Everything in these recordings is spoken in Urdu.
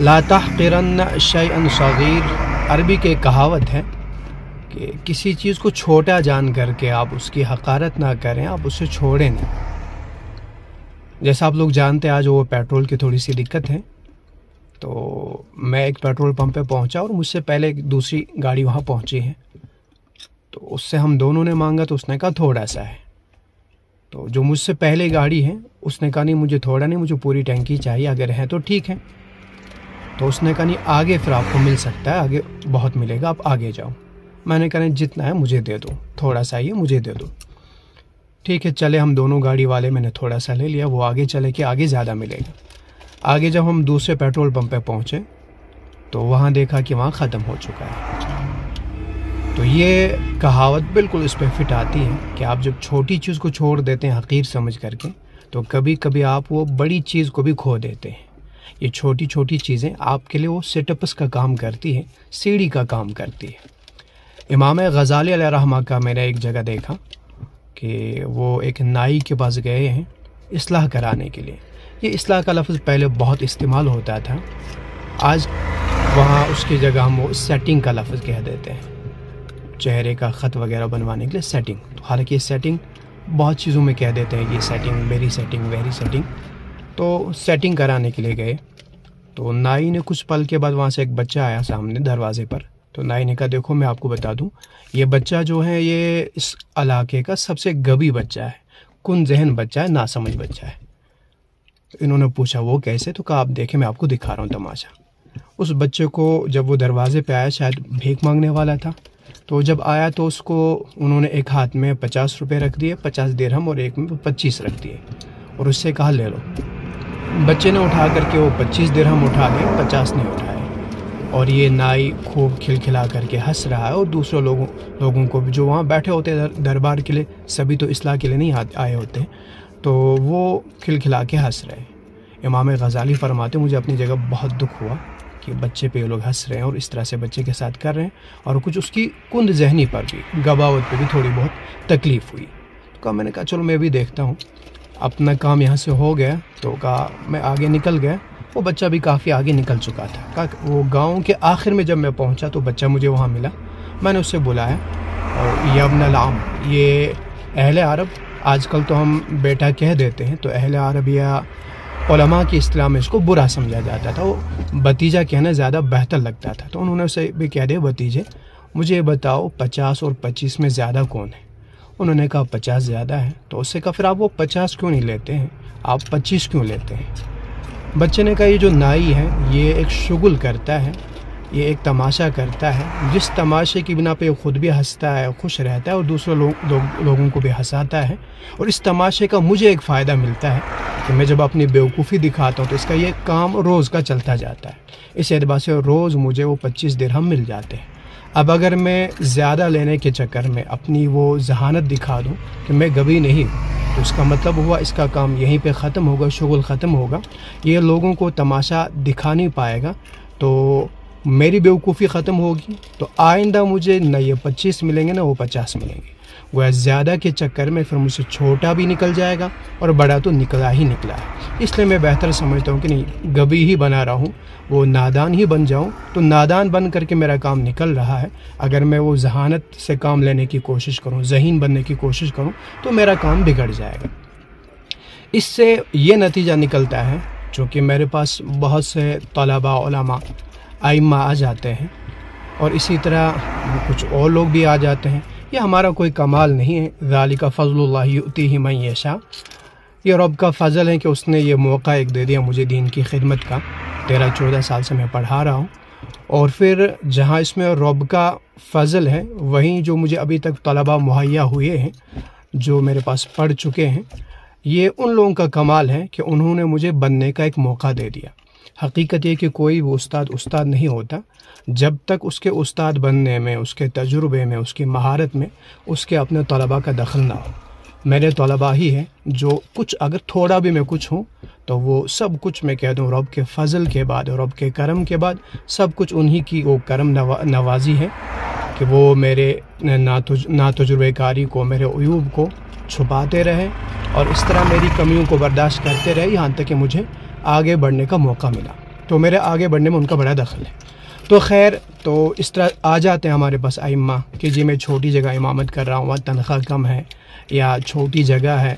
لا تحقرن شیئا صغیر، عربی کے کہاوت ہے کہ کسی چیز کو چھوٹا جان کر کے آپ اس کی حقارت نہ کریں، آپ اسے چھوڑیں نہیں۔ جیسا آپ لوگ جانتے ہیں آج وہ پیٹرول کی تھوڑی سی دقت ہے، تو میں ایک پیٹرول پمپ پہ پہنچا اور مجھ سے پہلے ایک دوسری گاڑی وہاں پہنچی ہے، تو اس سے ہم دونوں نے مانگا تو اس نے کہا تھوڑا سا ہے۔ تو جو مجھ سے پہلے گاڑی ہے اس نے کہا نہیں مجھے تھوڑا نہیں، مجھے پوری ٹینکی چاہیے، اگر ہے تو ٹھیک ہے۔ تو اس نے کہا نہیں آگے پھر آپ کو مل سکتا ہے، آگے بہت ملے گا، آپ آگے جاؤ۔ میں نے کہا نہیں جتنا ہے مجھے دے دو، تھوڑا سا ہی مجھے دے دو۔ ٹھیک ہے چلے، ہم دونوں گاڑی والے، میں نے تھوڑا سا لے لیا، وہ آگے چلے کہ آگے زیادہ ملے گا۔ آگے جب ہم دوسرے پیٹرول پمپ پہ پہنچے تو وہاں دیکھا کہ وہاں ختم ہو چکا ہے۔ تو یہ کہاوت بالکل اس پہ فٹ آتی ہے کہ آپ جب چھوٹی چیز کو چھوڑ دیتے ہیں حقیر سمجھ کر کے، تو کبھی کبھی آپ وہ بڑی چیز کو بھی کھو دیتے ہیں۔ یہ چھوٹی چھوٹی چیزیں آپ کے لیے وہ سٹپس کا کام کرتی ہے، سیڑھی کا کام کرتی ہے۔ امام غزالی علیہ رحمہ کا میں نے ایک جگہ دیکھا کہ وہ ایک نائی کے پاس گئے ہیں اصلاح کرانے کے لیے۔ یہ اصلاح کا لفظ پہلے بہت استعمال ہوتا تھا، آج وہاں اس کی جگہ ہم وہ سیٹنگ کا لفظ کہہ دیتے ہیں، چہرے کا خط وغیرہ بنوانے کے لیے سیٹنگ۔ حالانکہ یہ سیٹنگ بہت چیزوں میں کہہ دیتے ہیں، یہ سیٹنگ، میری سیٹنگ، ویری سیٹنگ۔ تو سیٹنگ کرانے کے لیے گئے تو نائی نے کچھ پل کے بعد وہاں سے ایک بچہ آیا سامنے دروازے پر، تو نائی نے کہا دیکھو میں آپ کو بتا دوں یہ بچہ جو ہے یہ اس علاقے کا سب سے غبی بچہ ہے، کن ذہن بچہ ہے، ناسمجھ بچہ ہے۔ انہوں نے پوچھا وہ کیسے؟ تو کہا آپ دیکھیں میں آپ کو دکھا رہا ہوں تماشا۔ اس بچے کو جب وہ دروازے پہ آیا، شاید بھیک مانگنے والا تھا، تو جب آیا تو اس کو انہوں نے ایک ہاتھ میں 50 روپے رکھ دیے، 50 درہم، اور ایک میں 25 رکھ دیے، اور اس سے کہا لے لو۔ بچے نے اٹھا کر کے وہ 25 درہم اٹھا لے، 50 نہیں اٹھائے، اور یہ نائی خوب کھلکھلا کر کے ہنس رہا ہے، اور دوسرے لوگوں کو بھی جو وہاں بیٹھے ہوتے دربار کے لیے، سبھی تو اصلاح کے لیے نہیں آئے ہوتے، تو وہ کھلکھلا کے ہنس رہے۔ امام غزالی فرماتے مجھے اپنی جگہ بہت دکھ ہوا کہ بچے پہ یہ لوگ ہنس رہے ہیں اور اس طرح سے بچے کے ساتھ کر رہے ہیں، اور کچھ اس کی کند ذہنی پر بھی، غباوت پہ بھی تھوڑی بہت تکلیف ہوئی۔ تو میں نے کہا چلو میں بھی دیکھتا ہوں، اپنا کام یہاں سے ہو گیا، تو کہا میں آگے نکل گیا۔ وہ بچہ بھی کافی آگے نکل چکا تھا۔ کہا وہ گاؤں کے آخر میں جب میں پہنچا تو بچہ مجھے وہاں ملا، میں نے اسے بلایا، اور یا ابن العام، یہ اہل عرب، آج کل تو ہم بیٹا کہہ دیتے ہیں، تو اہل عرب یا علماء کی اصطلاح میں اس کو برا سمجھا جاتا تھا، وہ بھتیجا کہنا زیادہ بہتر لگتا تھا۔ تو انہوں نے اسے بھی کہہ دیا بھتیجے مجھے بتاؤ 50 اور 25 میں زیادہ کون ہے؟ انہوں نے کہا 50 زیادہ ہے۔ تو اس سے کہا پھر آپ وہ 50 کیوں نہیں لیتے ہیں، آپ 25 کیوں لیتے ہیں؟ بچے نے کہا یہ جو نائی ہے یہ ایک شغل کرتا ہے، یہ ایک تماشا کرتا ہے، جس تماشے کی بنا پہ خود بھی ہنستا ہے، خوش رہتا ہے، اور دوسرے لوگوں کو بھی ہنساتا ہے، اور اس تماشے کا مجھے ایک فائدہ ملتا ہے کہ میں جب اپنی بیوقوفی دکھاتا ہوں تو اس کا یہ کام روز کا چلتا جاتا ہے، اس اعتبار سے روز مجھے وہ 25 درہم مل جاتے ہیں۔ اب اگر میں زیادہ لینے کے چکر میں اپنی وہ ذہانت دکھا دوں کہ میں غبی نہیں، تو اس کا مطلب ہوا اس کا کام یہیں پہ ختم ہوگا، شغل ختم ہوگا، یہ لوگوں کو تماشا دکھا نہیں پائے گا، تو میری بیوقوفی ختم ہوگی، تو آئندہ مجھے نہ یہ 25 ملیں گے نہ وہ 50 ملیں گے۔ وہ زیادہ کے چکر میں پھر مجھ سے چھوٹا بھی نکل جائے گا اور بڑا تو نکلا ہی نکلا ہے۔ اس لیے میں بہتر سمجھتا ہوں کہ نہیں غبی ہی بنا رہا ہوں، وہ نادان ہی بن جاؤں، تو نادان بن کر کے میرا کام نکل رہا ہے۔ اگر میں وہ ذہانت سے کام لینے کی کوشش کروں، ذہین بننے کی کوشش کروں، تو میرا کام بگڑ جائے گا۔ اس سے یہ نتیجہ نکلتا ہے، چونکہ میرے پاس بہت سے طلباء، علماء، ائمہ آ جاتے ہیں، اور اسی طرح کچھ اور لوگ بھی آ جاتے ہیں، یہ ہمارا کوئی کمال نہیں ہے، ذالک فضل اللہ یؤتیہ من یشاء، یہ رب کا فضل ہے کہ اس نے یہ موقع ایک دے دیا مجھے دین کی خدمت کا۔ 13-14 سال سے میں پڑھا رہا ہوں، اور پھر جہاں اس میں رب کا فضل ہے، وہیں جو مجھے ابھی تک طلباء مہیا ہوئے ہیں جو میرے پاس پڑھ چکے ہیں، یہ ان لوگوں کا کمال ہے کہ انہوں نے مجھے بننے کا ایک موقع دے دیا۔ حقیقت یہ کہ کوئی بھی استاد نہیں ہوتا جب تک اس کے استاد بننے میں، اس کے تجربے میں، اس کی مہارت میں، اس کے اپنے طلباء کا دخل نہ ہو۔ میرے طلباء ہی ہیں جو کچھ، اگر تھوڑا بھی میں کچھ ہوں تو وہ سب کچھ میں کہہ دوں رب کے فضل کے بعد، رب کے کرم کے بعد، سب کچھ انہی کی وہ کرم نوازی ہے کہ وہ میرے ناتجربے کاری کو، میرے عیوب کو چھپاتے رہے، اور اس طرح میری کمیوں کو برداشت کرتے رہے، یہاں تک کہ مجھے آگے بڑھنے کا موقع ملا۔ تو میرے آگے بڑھنے میں ان کا بڑا دخل ہے۔ تو خیر، تو اس طرح آ جاتے ہیں ہمارے پاس ائمہ کہ جی میں چھوٹی جگہ امامت کر رہا ہوں، وہاں تنخواہ کم ہے یا چھوٹی جگہ ہے،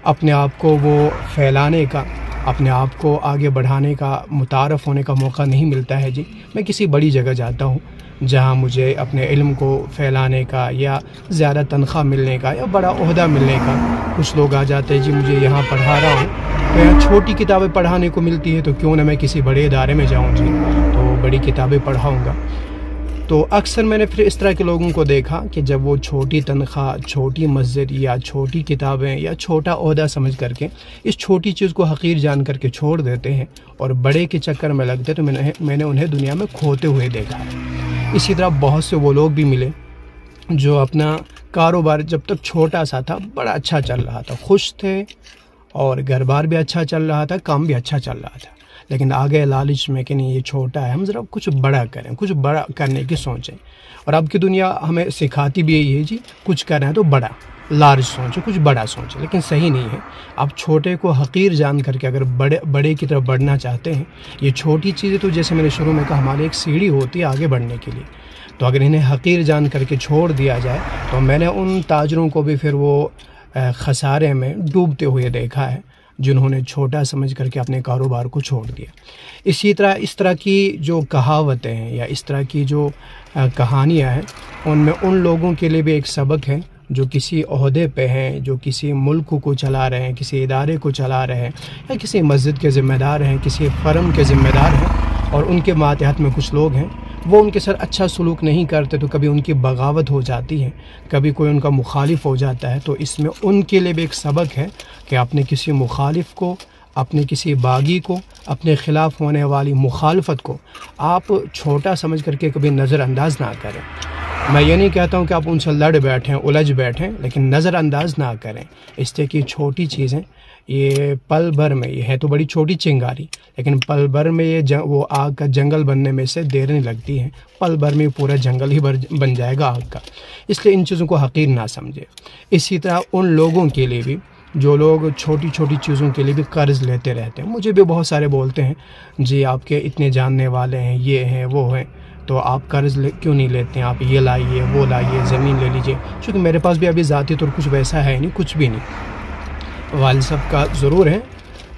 اپنے آپ کو وہ پھیلانے کا، اپنے آپ کو آگے بڑھانے کا، متعارف ہونے کا موقع نہیں ملتا ہے۔ جی میں کسی بڑی جگہ جاتا ہوں جہاں مجھے اپنے علم کو پھیلانے کا یا زیادہ تنخواہ ملنے کا یا بڑا عہدہ ملنے کا۔ کچھ لوگ آ جاتے ہیں جی مجھے یہاں پڑھا رہا ہوں تو یہاں چھوٹی کتابیں پڑھانے کو ملتی ہے، تو کیوں نہ میں کسی بڑے ادارے میں جاؤں جی، تو بڑی کتابیں پڑھاؤں گا۔ تو اکثر میں نے پھر اس طرح کے لوگوں کو دیکھا کہ جب وہ چھوٹی تنخواہ، چھوٹی مسجد یا چھوٹی کتابیں یا چھوٹا عہدہ سمجھ کر کے اس چھوٹی چیز کو حقیر جان کر کے چھوڑ دیتے ہیں اور بڑے کے چکر میں لگتے، تو میں نے انہیں دنیا میں کھوتے ہوئے دیکھا ہے۔ اسی طرح بہت سے وہ لوگ بھی ملے جو اپنا کاروبار جب تک چھوٹا سا تھا بڑا اچھا چل رہا تھا، خوش تھے اور گھر بار بھی اچھا چل رہا تھا، کام بھی اچھا چل رہا تھا، لیکن آگے لالچ میں کہ نہیں یہ چھوٹا ہے، ہم ذرا کچھ بڑا کریں، کچھ بڑا کرنے کی سوچیں۔ اور اب کی دنیا ہمیں سکھاتی بھی یہی ہے جی، کچھ کرنا ہے تو بڑا، لارج سوچیں، کچھ بڑا سوچیں، لیکن صحیح نہیں ہے۔ آپ چھوٹے کو حقیر جان کر کے اگر بڑے کی طرف بڑھنا چاہتے ہیں، یہ چھوٹی چیزیں تو جیسے میں نے شروع میں کہا ہمارے ایک سیڑھی ہوتی ہے آگے بڑھنے کے لیے، تو اگر انہیں حقیر جان کر کے چھوڑ دیا جائے تو میں نے ان تاجروں کو بھی پھر وہ خسارے میں ڈوبتے ہوئے دیکھا ہے جنہوں نے چھوٹا سمجھ کر کے اپنے کاروبار کو چھوڑ دیا۔ اسی طرح اس طرح کی جو کہاوتیں ہیں یا اس طرح کی جو کہانیاں ہیں، ان میں ان لوگوں کے لیے بھی ایک سبق ہے جو کسی عہدے پہ ہیں، جو کسی ملک کو چلا رہے ہیں، کسی ادارے کو چلا رہے ہیں، یا کسی مسجد کے ذمہ دار ہیں، کسی فرم کے ذمہ دار ہیں، اور ان کے ماتحت میں کچھ لوگ ہیں وہ ان کے ساتھ اچھا سلوک نہیں کرتے، تو کبھی ان کی بغاوت ہو جاتی ہے، کبھی کوئی ان کا مخالف ہو جاتا ہے، تو اس میں ان کے لیے بھی ایک سبق ہے کہ اپنے کسی مخالف کو، اپنے کسی باغی کو، اپنے خلاف ہونے والی مخالفت کو آپ چھوٹا سمجھ کر کے کبھی نظر انداز نہ کریں۔ میں یہ نہیں کہتا ہوں کہ آپ ان سے لڑ بیٹھیں، الجھ بیٹھیں، لیکن نظر انداز نہ کریں، اس لیے کہ چھوٹی چیزیں یہ پل بھر میں، یہ ہے تو بڑی چھوٹی چنگاری، لیکن پل بھر میں یہ وہ آگ کا جنگل بننے میں سے دیر نہیں لگتی ہے، پل بھر میں پورا جنگل ہی بن جائے گا آگ کا، اس لیے ان چیزوں کو حقیر نہ سمجھے۔ اسی طرح ان لوگوں کے لیے بھی جو لوگ چھوٹی چھوٹی چیزوں کے لیے بھی قرض لیتے رہتے ہیں، مجھے بھی بہت سارے بولتے ہیں جی آپ کے اتنے جاننے والے ہیں، یہ ہیں وہ ہیں، تو آپ قرض کیوں نہیں لیتے ہیں، آپ یہ لائیے وہ لائیے، زمین لے لیجئے، چونکہ میرے پاس بھی ابھی ذاتی طور کچھ ویسا ہے نہیں، کچھ بھی نہیں، والد صاحب کا ضرور ہے،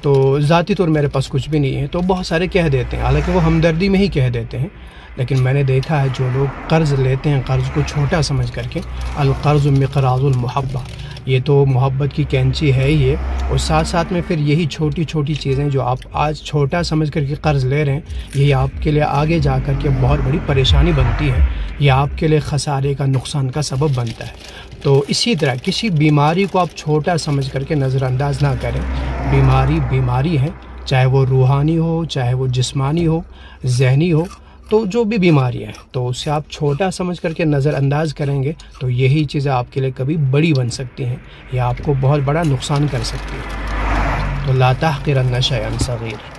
تو ذاتی طور میرے پاس کچھ بھی نہیں ہے، تو بہت سارے کہہ دیتے ہیں، حالانکہ وہ ہمدردی میں ہی کہہ دیتے ہیں، لیکن میں نے دیکھا ہے جو لوگ قرض لیتے ہیں قرض کو چھوٹا سمجھ کر کے، القرض مقراض المحبہ، یہ تو محبت کی کینچی ہے ہی ہے، اور ساتھ ساتھ میں پھر یہی چھوٹی چھوٹی چیزیں جو آپ آج چھوٹا سمجھ کر کے قرض لے رہے ہیں، یہی آپ کے لیے آگے جا کر کے بہت بڑی پریشانی بنتی ہے، یہ آپ کے لیے خسارے کا، نقصان کا سبب بنتا ہے۔ تو اسی طرح کسی بیماری کو آپ چھوٹا سمجھ کر کے نظر انداز نہ کریں، بیماری ہے، چاہے وہ روحانی ہو، چاہے وہ جسمانی ہو، ذہنی ہو، تو جو بھی بیماری ہے تو اسے آپ چھوٹا سمجھ کر کے نظر انداز کریں گے تو یہی چیزیں آپ کے لیے کبھی بڑی بن سکتی ہیں یا آپ کو بہت بڑا نقصان کر سکتی ہیں۔ تو لا تحقرن شیئا صغیر۔